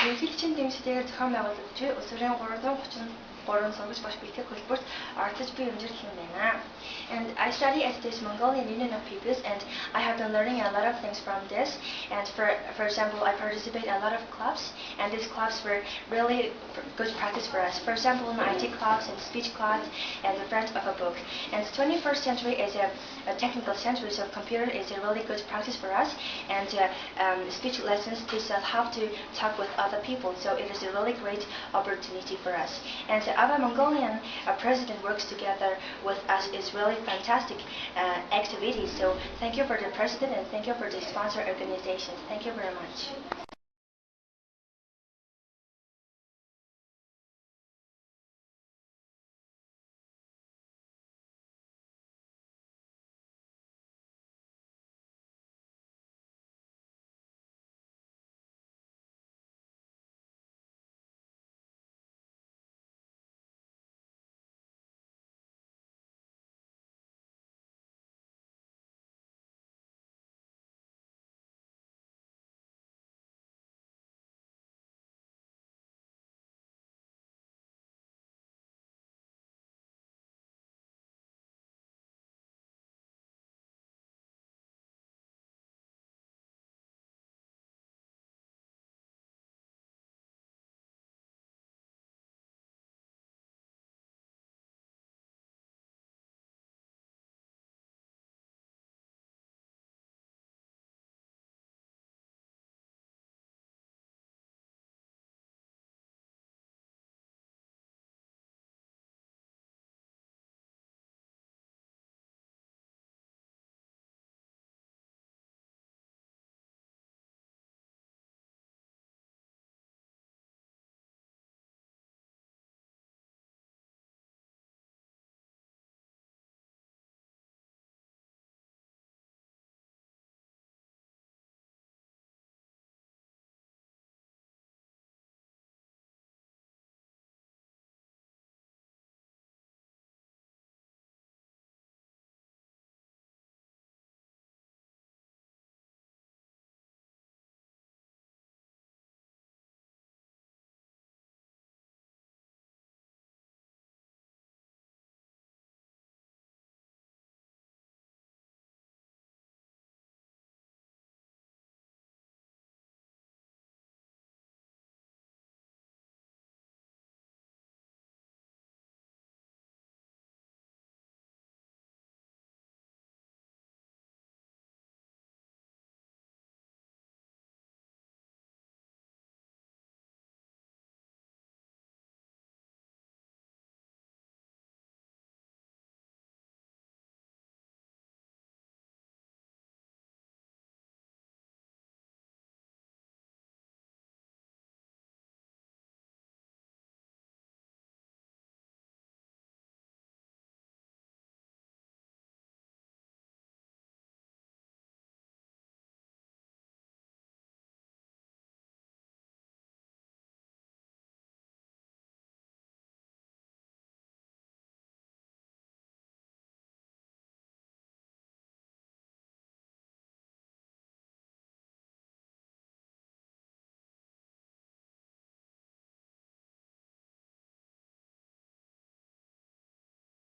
Ерөнхийлөгчийн дэмжлэгээр зохион байгуулагдж буй Улсурын 333 сургууль багш бэлтгэх хөтөлбөрт оролцож буй юмжирэл байна. And I study at this Mongolian Union of Peoples, and I have been learning a lot of things from this. And for example, I participate in a lot of clubs, and these clubs were really good practice for us. For example, in IT clubs and speech clubs, and the friend of a book. And the 21st century is a technical century, so computer is a really good practice for us. And speech lessons teach us how to talk with other people, so it is a really great opportunity for us. And the other Mongolian president works together with us is really fantastic activity. So thank you for the president, and thank you for the sponsor organizations. Thank you very much.